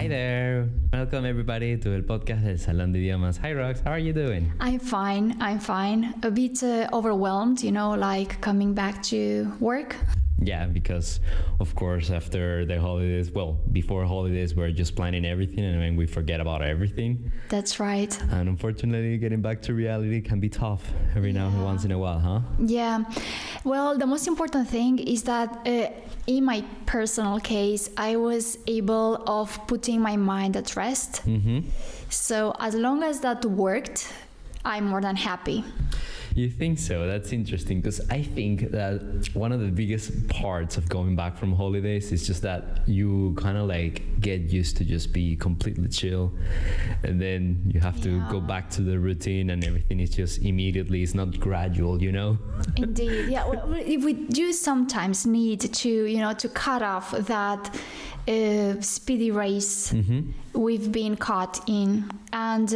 Hi there. Welcome everybody to el podcast del Salón de Idiomas. Hi Rox, how are you doing? I'm fine. A bit overwhelmed, like coming back to work. Yeah, because of course after the holidays, before holidays, we're just planning everything and then we forget about everything. That's right. And unfortunately, getting back to reality can be tough every now and once in a while, huh? Yeah. Well, the most important thing is that in my personal case, I was able of putting my mind at rest. Mm-hmm. So as long as that worked, I'm more than happy. You think so? That's interesting because I think that one of the biggest parts of going back from holidays is just that you kind of like get used to just be completely chill, and then you have to go back to the routine and everything is just immediately, it's not gradual, Indeed, yeah. Well, we do sometimes need to cut off that speedy race we've been caught in, and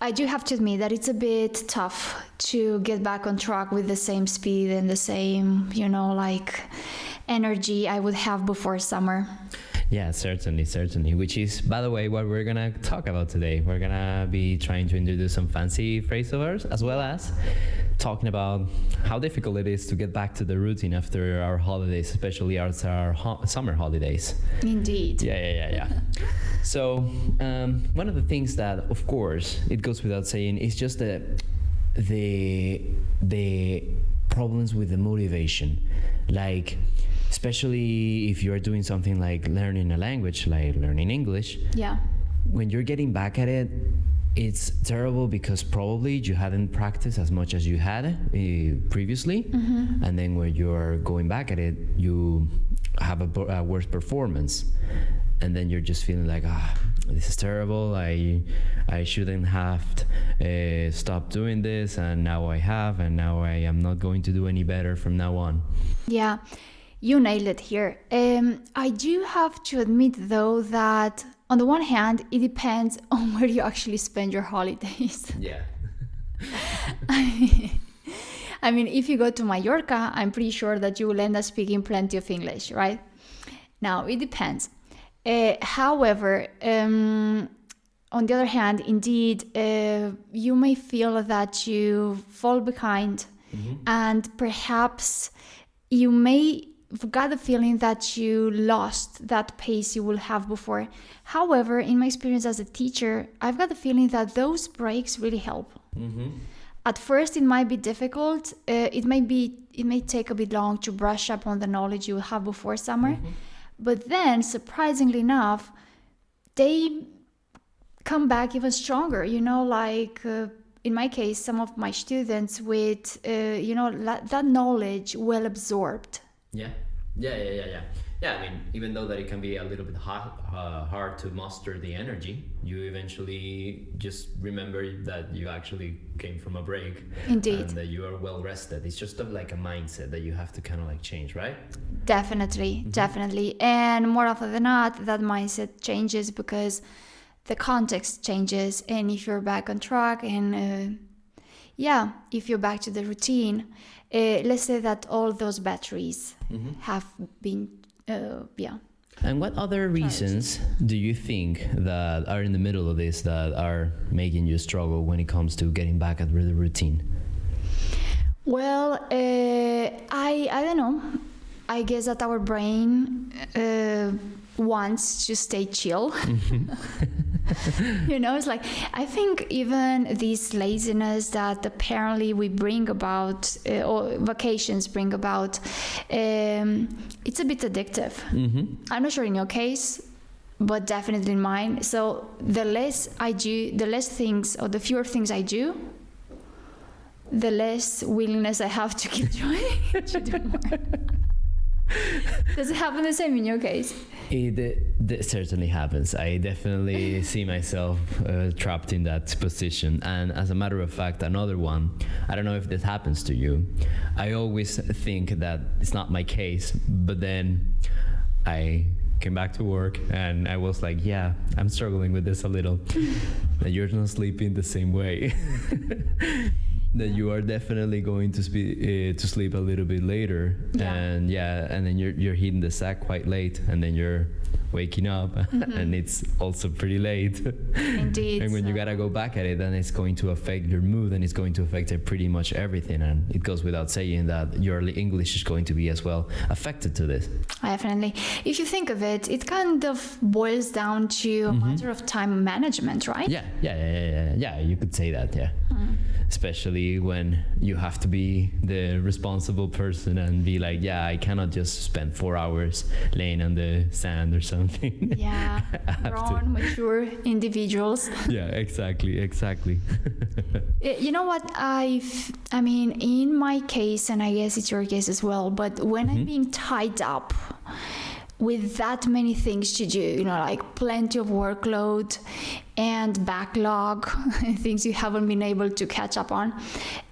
I do have to admit that it's a bit tough to get back on track with the same speed and the same, energy I would have before summer. Yeah, certainly. Which is, by the way, what we're going to talk about today. We're going to be trying to introduce some fancy phrasal verbs as well as talking about how difficult it is to get back to the routine after our holidays, especially our summer holidays. Indeed. Yeah. So one of the things that, of course, it goes without saying is just the problems with the motivation. Like, especially if you're doing something like learning a language, like learning English. Yeah. When you're getting back at it, it's terrible because probably you hadn't practiced as much as you had previously. Mm-hmm. And then when you're going back at it, you have a worse performance. And then you're just feeling like, this is terrible. I shouldn't have stopped doing this. And now I have. And now I am not going to do any better from now on. Yeah. You nailed it here. I do have to admit, though, that on the one hand, it depends on where you actually spend your holidays. Yeah. I mean, if you go to Mallorca, I'm pretty sure that you will end up speaking plenty of English, right? Now, it depends. However, on the other hand, indeed, you may feel that you fall behind, and perhaps you've got the feeling that you lost that pace you will have before. However, in my experience as a teacher, I've got the feeling that those breaks really help. Mm-hmm. At first, it might be difficult. It may take a bit long to brush up on the knowledge you have before summer. Mm-hmm. But then, surprisingly enough, they come back even stronger. In my case, some of my students with, that knowledge well absorbed. Yeah. I mean, even though that it can be a little bit hard to muster the energy, you eventually just remember that you actually came from a break. Indeed. And that you are well rested. It's just like a mindset that you have to kind of like change, right? Definitely. And more often than not, that mindset changes because the context changes. And if you're back on track and if you're back to the routine, let's say that all those batteries have been, And what other reasons do you think that are in the middle of this that are making you struggle when it comes to getting back at the routine? Well, I don't know. I guess that our brain wants to stay chill. It's like, I think even this laziness that apparently we bring about, or vacations bring about, it's a bit addictive. Mm-hmm. I'm not sure in your case, but definitely in mine. So the less I do, the less things, or the fewer things I do, the less willingness I have to keep trying to do more. Does it happen the same in your case? It certainly happens. I definitely see myself trapped in that position. And as a matter of fact, another one, I don't know if this happens to you. I always think that it's not my case, but then I came back to work and I was like, yeah, I'm struggling with this a little. That you're not sleeping the same way. That you are definitely going to sleep a little bit later, and then you're hitting the sack quite late, and then you're waking up, and it's also pretty late. Indeed. And when you gotta go back at it, then it's going to affect your mood, and it's going to affect pretty much everything. And it goes without saying that your English is going to be as well affected to this. Definitely. If you think of it, it kind of boils down to a matter of time management, right? Yeah, you could say that, yeah. Especially when you have to be the responsible person and be like, yeah, I cannot just spend 4 hours laying on the sand or something. Yeah, grown, mature individuals. Yeah, exactly. You know what, I mean, in my case, and I guess it's your case as well, but when I'm being tied up with that many things to do, you know, like plenty of workload and backlog, things you haven't been able to catch up on,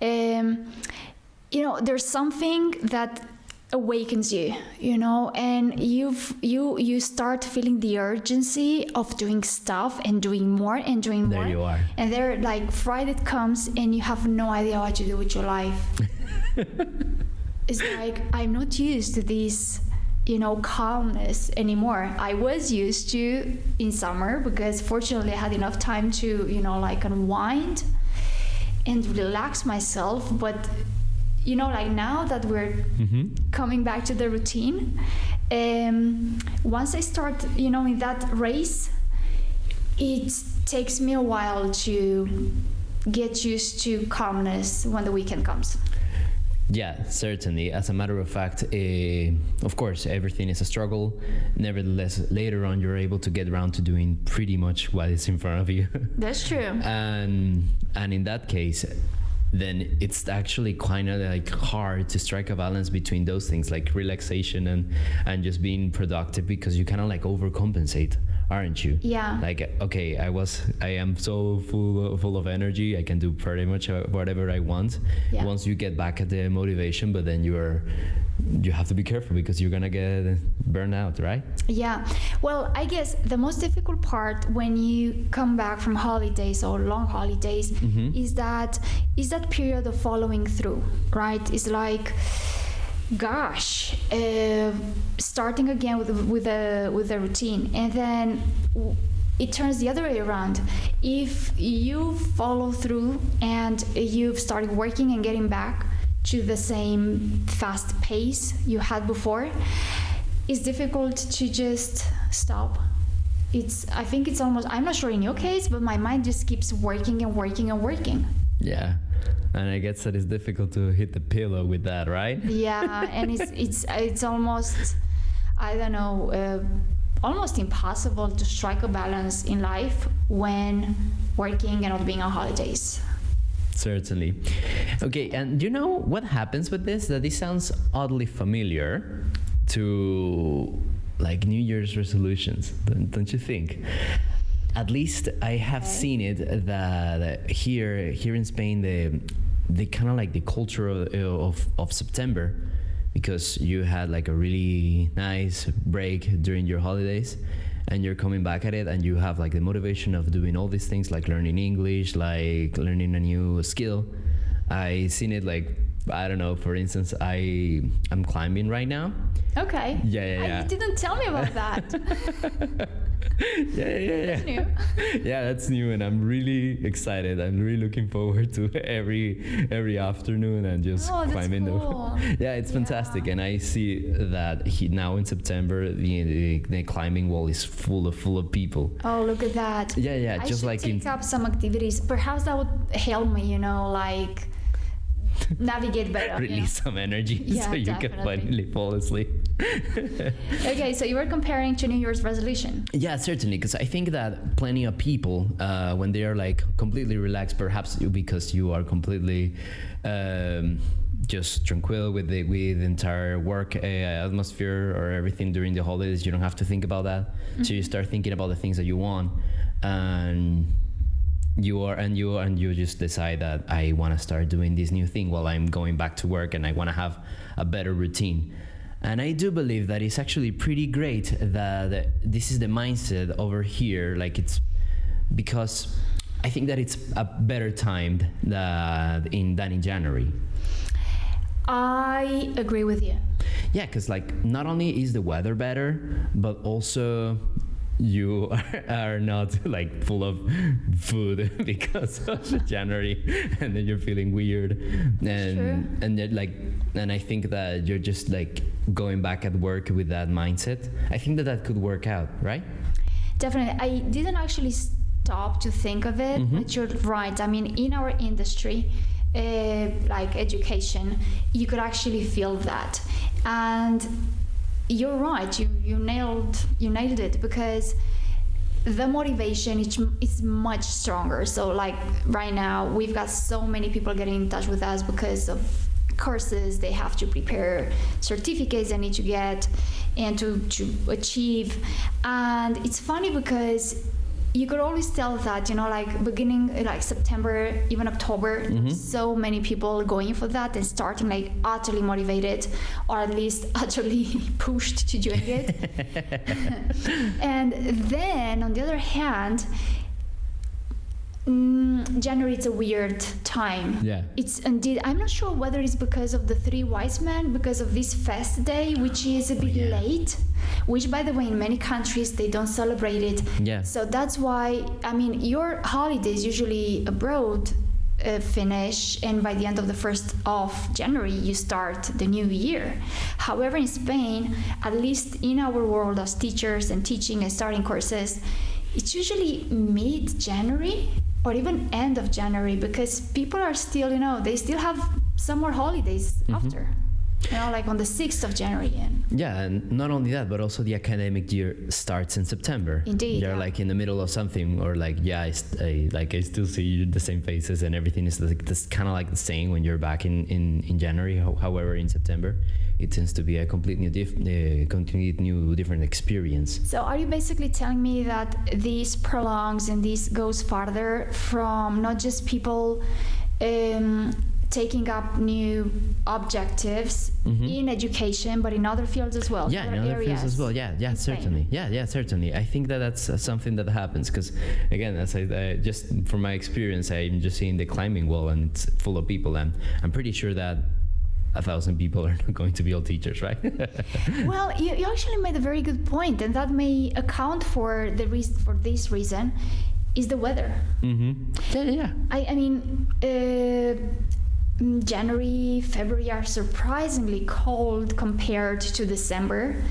you know, there's something that awakens you, you know, and you start feeling the urgency of doing stuff and doing more and doing more. There you are. And there, like, Friday comes and you have no idea what to do with your life. It's like, I'm not used to this, you know, calmness anymore. I was used to in summer because fortunately I had enough time to, you know, like unwind and relax myself. But, you know, like now that we're coming back to the routine, once I start, you know, in that race, it takes me a while to get used to calmness when the weekend comes. Yeah, certainly. As a matter of fact, of course, everything is a struggle. Nevertheless, later on, you're able to get around to doing pretty much what is in front of you. That's true. And in that case, then it's actually kind of like hard to strike a balance between those things, like relaxation and just being productive, because you kind of like overcompensate, aren't you? Yeah. Like, okay, I am so full of energy. I can do pretty much whatever I want. Yeah. Once you get back at the motivation, but then you have to be careful because you're gonna get burned out, right? Yeah. Well, I guess the most difficult part when you come back from holidays or long holidays is that period of following through, right? It's like, gosh, starting again with a routine, and then it turns the other way around. If you follow through and you've started working and getting back to the same fast pace you had before, it's difficult to just stop. I think it's almost, I'm not sure in your case, but my mind just keeps working and working and working. Yeah. And I guess that it's difficult to hit the pillow with that, right? Yeah, and it's almost, I don't know, almost impossible to strike a balance in life when working and not being on holidays. Certainly. Okay, and you know what happens with this? That this sounds oddly familiar to like New Year's resolutions, don't you think? At least I have seen it that here in Spain, the kind of like the culture of September, because you had like a really nice break during your holidays, and you're coming back at it, and you have like the motivation of doing all these things like learning English, like learning a new skill. I seen it like, I don't know, for instance, I'm climbing right now. Okay. Yeah. You didn't tell me about that. Yeah. That's new. Yeah, that's new, and I'm really excited. I'm really looking forward to every afternoon and just climbing. Cool. Yeah, it's fantastic, and I see that now in September the climbing wall is full of people. Oh, look at that. Yeah, I just should like take up some activities. Perhaps that would help me, you know, like navigate better. Release some energy so you can finally fall asleep. Okay, so you were comparing to New Year's resolution. Yeah, certainly, because I think that plenty of people, when they are like completely relaxed, perhaps because you are completely just tranquil with the entire work atmosphere or everything during the holidays, you don't have to think about that. So you start thinking about the things that you want, and you just decide that I want to start doing this new thing while I'm going back to work, and I want to have a better routine. And I do believe that it's actually pretty great that this is the mindset over here. Like, it's because I think that it's a better time than in January. I agree with you. yeah, because like not only is the weather better, but also you are not like full of food because of January, and then you're feeling weird, and then like, and I think that you're just like going back at work with that mindset. I think that that could work out, right? Definitely. I didn't actually stop to think of it, but you're right. I mean, in our industry, like education, you could actually feel that, and you're right. You nailed it, because the motivation is much stronger. So like right now, we've got so many people getting in touch with us because of courses they have to prepare, certificates they need to get and to achieve. And it's funny because you could always tell that, you know, like beginning like September, even October, so many people going for that and starting like utterly motivated, or at least utterly pushed to doing it. And then on the other hand, January, it's a weird time. Yeah. It's indeed, I'm not sure whether it's because of the three wise men, because of this fast day, which is a bit late, which by the way, in many countries, they don't celebrate it. Yeah. So that's why, I mean, your holidays usually abroad finish, and by the end of the 1st of January, you start the new year. However, in Spain, at least in our world as teachers and teaching and starting courses, it's usually mid-January or even end of January, because people are still, you know, they still have summer holidays after, you know, like on the 6th of January. And yeah, and not only that, but also the academic year starts in September. Indeed. You're like in the middle of something, or like, yeah, I still see the same faces, and everything is like this, kind of like the same when you're back in January. However, in September, it tends to be a completely different experience. so are you basically telling me that this prolongs and this goes farther from not just people taking up new objectives in education, but in other fields as well? Yeah, in other fields as well. Yeah, certainly. Yeah, certainly. I think that that's something that happens, because again, as I just from my experience, I'm just seeing the climbing wall, and it's full of people, and I'm pretty sure that 1,000 people are not going to be all teachers, right? Well, you actually made a very good point, and that may account for the reason. For this reason, is the weather. Yeah. I mean, January, February are surprisingly cold compared to December.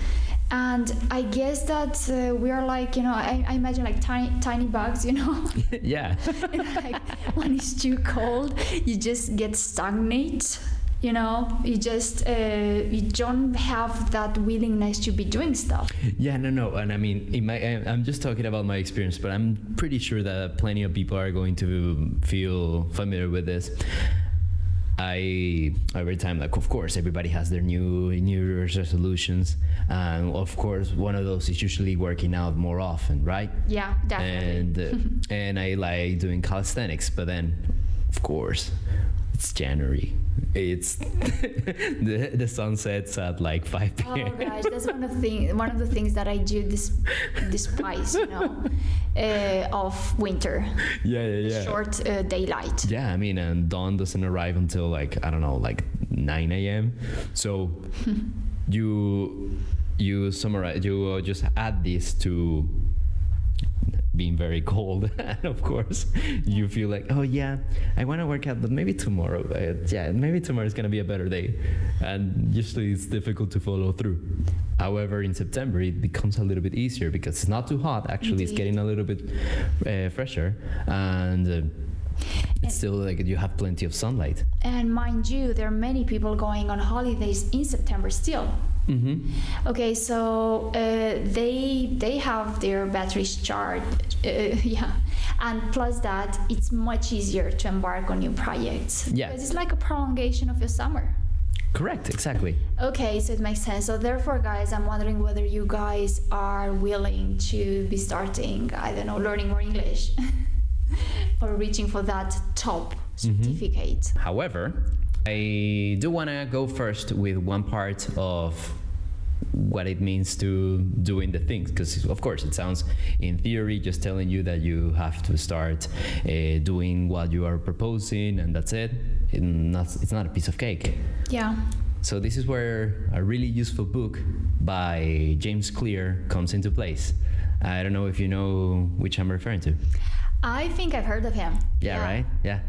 And I guess that we are like, you know, I imagine like tiny bugs, you know. Yeah. You know, like when it's too cold, you just get stagnate. You know, you just you don't have that willingness to be doing stuff. Yeah, no, and I mean, I'm just talking about my experience, but I'm pretty sure that plenty of people are going to feel familiar with this. Every time, like, of course, everybody has their New Year's resolutions, and of course, one of those is usually working out more often, right? Yeah, definitely. And I like doing calisthenics, but then, of course, it's January. It's the sun sets at like 5 p.m. Oh gosh, that's one of the things that I do despise, you know, of winter. Yeah. Short daylight. Yeah, I mean, and dawn doesn't arrive until like, I don't know, like 9 a.m. So you summarize, you just add this to being very cold, and of course you feel like, oh yeah, I want to work out, but maybe tomorrow, maybe tomorrow is going to be a better day, and usually it's difficult to follow through. However, in September it becomes a little bit easier, because it's not too hot. Actually, It's getting a little bit fresher, and it's still like you have plenty of sunlight. And mind you, there are many people going on holidays in September still. Okay, so they have their batteries charged, and plus that, it's much easier to embark on new projects. Yeah, because it's like a prolongation of your summer. Correct, exactly. Okay, so it makes sense. So therefore, guys, I'm wondering whether you guys are willing to be starting, I don't know, learning more English or reaching for that top certificate. However, I do want to go first with one part of what it means to doing the things, because of course it sounds in theory just telling you that you have to start doing what you are proposing, and that's it. It's not a piece of cake. Yeah. So this is where a really useful book by James Clear comes into place. I don't know if you know which I'm referring to. I think I've heard of him. Yeah, right? Yeah.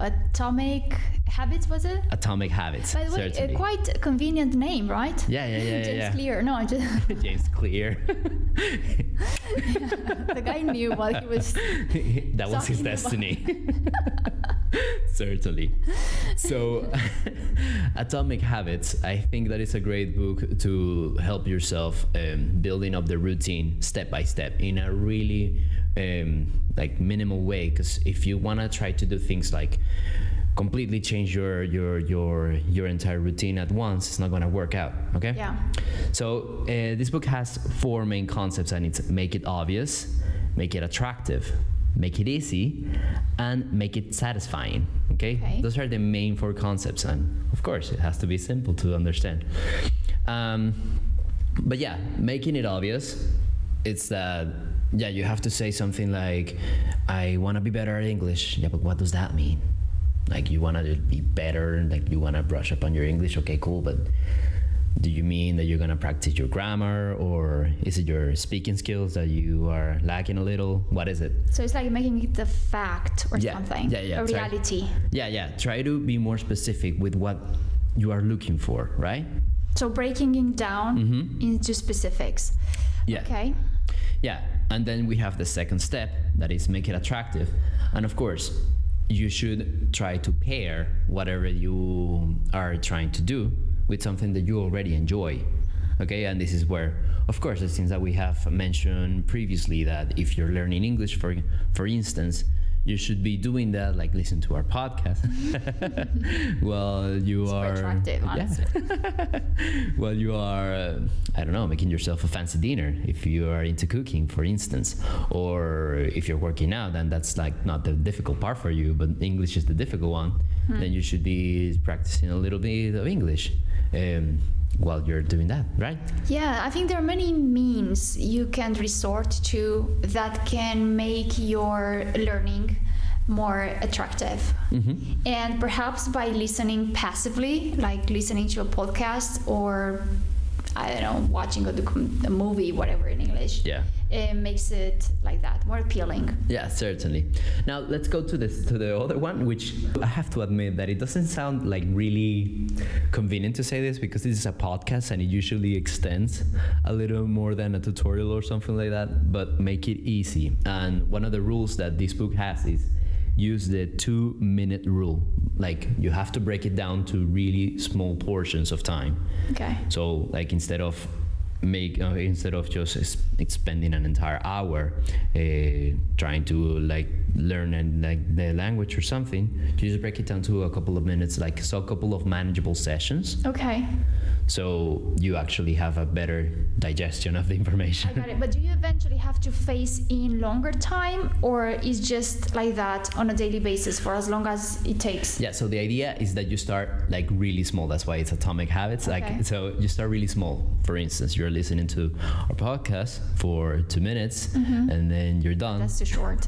Atomic Habits, was it? Atomic Habits. By the way, certainly. Quite a convenient name, right? Yeah. James Clear. No, I just James Clear. the guy knew what he was. That was his talking destiny. Certainly. So, Atomic Habits, I think that is a great book to help yourself building up the routine step by step in a really like minimal way. Because if you want to try to do things like completely change your entire routine at once, it's not going to work out. Okay. Yeah. So this book has 4 main concepts, and it's make it obvious, make it attractive, make it easy, and make it satisfying. Okay? Those are the main 4 concepts, and of course it has to be simple to understand. But yeah, making it obvious, it's that you have to say something like, I want to be better at English. Yeah, but what does that mean? Like, you want to be better, like you want to brush up on your English. Okay, cool, but do you mean that you're going to practice your grammar, or is it your speaking skills that you are lacking a little? What is it? So it's like making it a fact or something. Yeah. A reality. Try to be more specific with what you are looking for, right? So breaking it down into specifics. Yeah. Okay. Yeah, and then we have the second step, that is make it attractive. And of course, you should try to pair whatever you are trying to do with something that you already enjoy. Okay, and this is where, of course, the things that we have mentioned previously, that if you're learning English, for instance, you should be doing that, like listen to our podcast while you are attractive, honestly. while you are I don't know, making yourself a fancy dinner, if you are into cooking, for instance, or if you're working out, then that's like not the difficult part for you, but English is the difficult one. Then you should be practicing a little bit of English while you're doing that, right? Yeah, I think there are many means you can resort to that can make your learning more attractive. And perhaps by listening passively, like listening to a podcast, or I don't know, watching a movie, whatever in English. Yeah. It makes it like that, more appealing. Yeah, certainly. Now let's go to the other one, which I have to admit that it doesn't sound like really convenient to say this, because this is a podcast and it usually extends a little more than a tutorial or something like that, but make it easy. And one of the rules that this book has is use the 2-minute rule. Like, you have to break it down to really small portions of time. Okay. So like instead of just spending an entire hour trying to like learn the language or something, you just break it down to a couple of minutes, like a couple of manageable sessions. Okay. So you actually have a better digestion of the information. I got it. But do you eventually have to face in longer time, or is just like that on a daily basis for as long as it takes? Yeah, so the idea is that you start like really small. That's why it's Atomic Habits. Okay. Like, so you start really small. For instance, you're listening to our podcast for 2 minutes and then you're done. That's too short.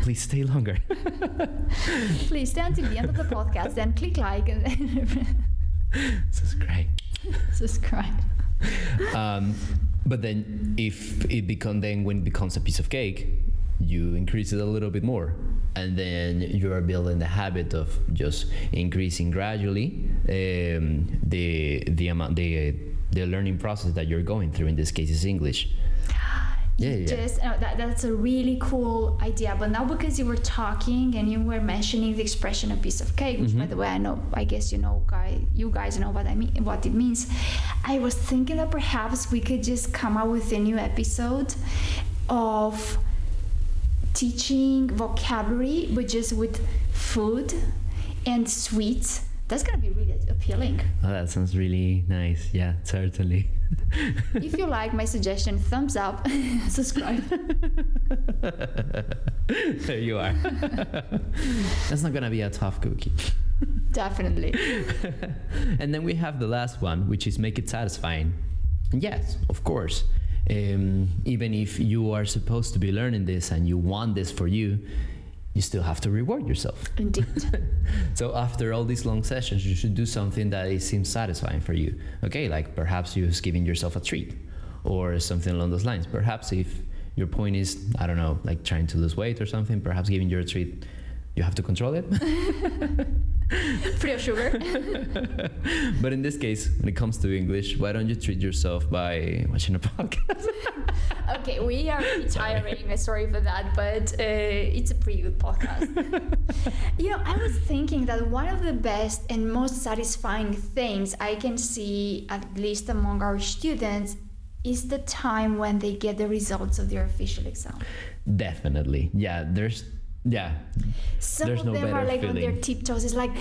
Please stay longer. Please stay until the end of the podcast, then click like and then Subscribe. subscribe. But then when it becomes a piece of cake, you increase it a little bit more, and then you are building the habit of just increasing gradually the amount, the learning process that you're going through. In this case, is English. That's a really cool idea. But now, because you were talking and you were mentioning the expression "a piece of cake," which, by the way, I guess you guys know what it means. I was thinking that perhaps we could just come up with a new episode of teaching vocabulary, but just with food and sweets. That's gonna be really appealing. Oh, that sounds really nice. Yeah, certainly. If you like my suggestion, thumbs up, subscribe. There you are. That's not gonna be a tough cookie. Definitely. And then we have the last one, which is make it satisfying. Yes, of course. Even if you are supposed to be learning this and you want this for you, you still have to reward yourself. Indeed. So after all these long sessions, you should do something that it seems satisfying for you. Okay, like perhaps you're giving yourself a treat or something along those lines. Perhaps if your point is, I don't know, like trying to lose weight or something, perhaps giving you a treat, you have to control it. Free of sugar. But in this case, when it comes to English, why don't you treat yourself by watching a podcast? Okay, we are really tiring. Sorry for that, but it's a pretty good podcast. I was thinking that one of the best and most satisfying things I can see, at least among our students, is the time when they get the results of their official exam. Definitely. Some There's of no them better are like feeling. on their tiptoes. It's like,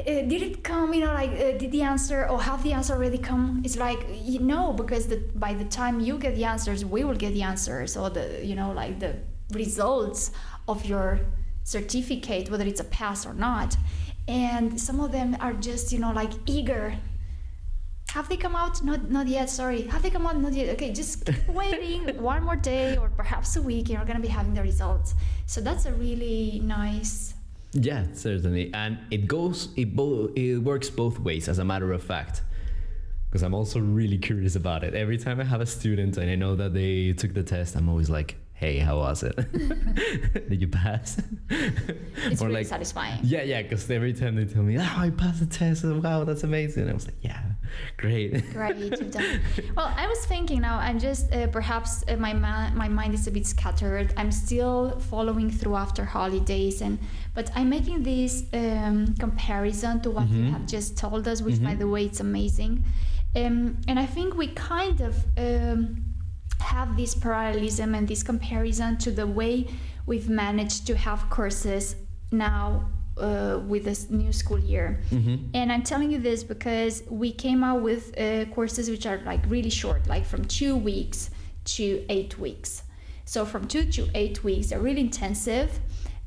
did it come? Did the answer or have the answer already come? It's like, because by the time you get the answers, we will get the answers, or the results of your certificate, whether it's a pass or not. And some of them are just eager. Have they come out? Not yet, sorry. Have they come out? Not yet. Okay, just keep waiting one more day or perhaps a week, and you're going to be having the results. So that's a really nice... Yeah, certainly. And it works both ways, as a matter of fact. Because I'm also really curious about it. Every time I have a student and I know that they took the test, I'm always like, hey, how was it? Did you pass? It's really satisfying. Yeah, because every time they tell me, I passed the test, wow, that's amazing. I was like, yeah, great. Great, you've done. Well, I was thinking now, I'm just, perhaps my mind is a bit scattered. I'm still following through after holidays, but I'm making this comparison to what you have just told us, which by the way, it's amazing. And I think we kind of have this parallelism and this comparison to the way we've managed to have courses now with this new school year. And I'm telling you this because we came out with courses which are like really short, like from 2 weeks to 8 weeks. So from 2 to 8 weeks, they're really intensive,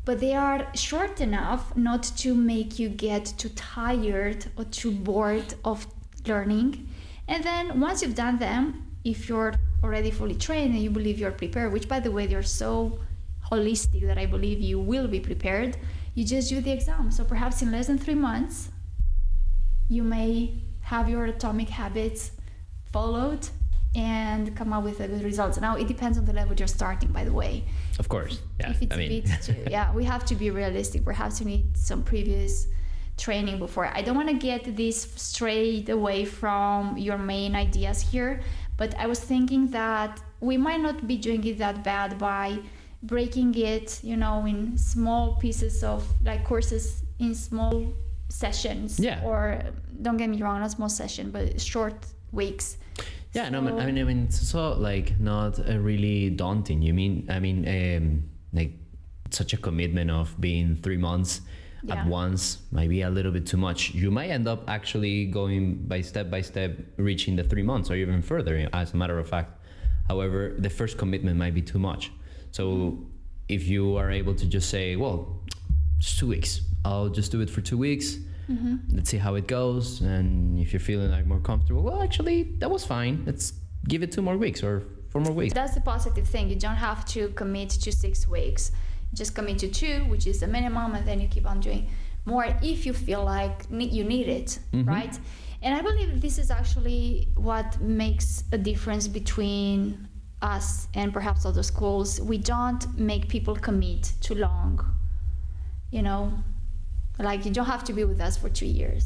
but they are short enough not to make you get too tired or too bored of learning. And then once you've done them, if you're already fully trained and you believe you're prepared, which by the way, they're so holistic that I believe you will be prepared, you just do the exam. So perhaps in less than 3 months, you may have your atomic habits followed and come up with a good results. Now it depends on the level you're starting, by the way. Of course, yeah. If it's a bit we have to be realistic. Perhaps you need some previous training before. I don't want to get this straight away from your main ideas here, but I was thinking that we might not be doing it that bad by breaking it, in small pieces of like courses in small sessions. Yeah. Or don't get me wrong, not small session, but short weeks. Yeah, so, no, I mean, it's also like not really daunting. Like such a commitment of being 3 months at once might be a little bit too much. You might end up actually going by step, reaching the 3 months or even further, as a matter of fact. However, the first commitment might be too much. So if you are able to just say, well, it's 2 weeks, I'll just do it for 2 weeks. Let's see how it goes. And if you're feeling like more comfortable, well, actually, that was fine. Let's give it 2 more weeks or 4 more weeks. That's the positive thing. You don't have to commit to 6 weeks. Just commit to 2, which is the minimum, and then you keep on doing more if you feel like you need it, right? And I believe this is actually what makes a difference between us and perhaps other schools. We don't make people commit too long, like you don't have to be with us for 2 years.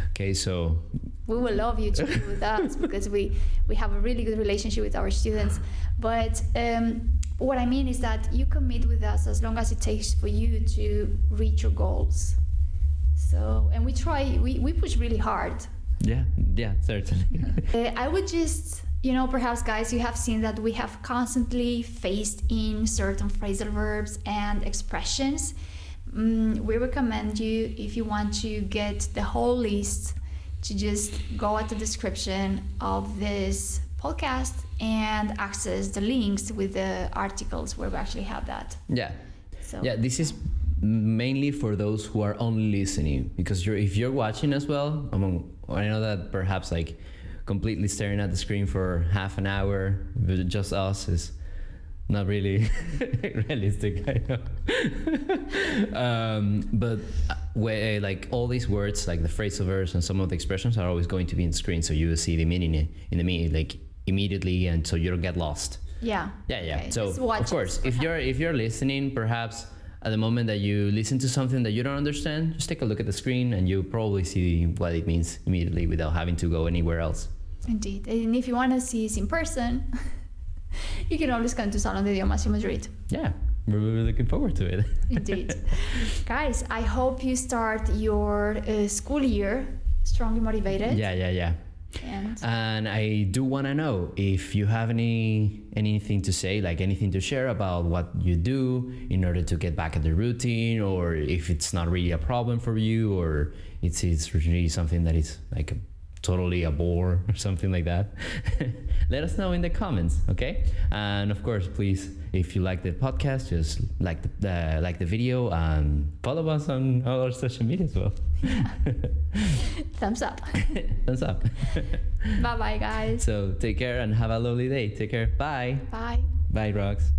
Okay, so we will love you to be with us because we have a really good relationship with our students. But what I mean is that you commit with us as long as it takes for you to reach your goals. So, and we push really hard. Yeah, certainly. I would just, perhaps guys, you have seen that we have constantly phased in certain phrasal verbs and expressions. We recommend you, if you want to get the whole list, to just go at the description of this podcast and access the links with the articles where we actually have that. Yeah. So yeah, this is mainly for those who are only listening, because if you're watching as well, I know that perhaps like completely staring at the screen for half an hour with just us is not really realistic, I know. But like all these words, like the phrasal verbs and some of the expressions are always going to be in screen, so you will see the meaning in the meaning like immediately, and so you don't get lost. Yeah. Okay. So of course, if you're listening, perhaps at the moment that you listen to something that you don't understand, just take a look at the screen and you'll probably see what it means immediately without having to go anywhere else. Indeed. And if you want to see this in person, you can always come to Salón de Idiomas in Madrid. Yeah, we're really looking forward to it. Indeed. Guys, I hope you start your school year strongly motivated. Yeah. And I do want to know if you have anything to say, like anything to share about what you do in order to get back at the routine, or if it's not really a problem for you, or it's really something that is like totally a bore or something like that. Let us know in the comments, okay? And of course, please, if you like the podcast, just like the video and follow us on all our social media as well. Thumbs up. Thumbs up. Bye bye, guys. So take care and have a lovely day. Take care. Bye. Bye. Bye, Rox.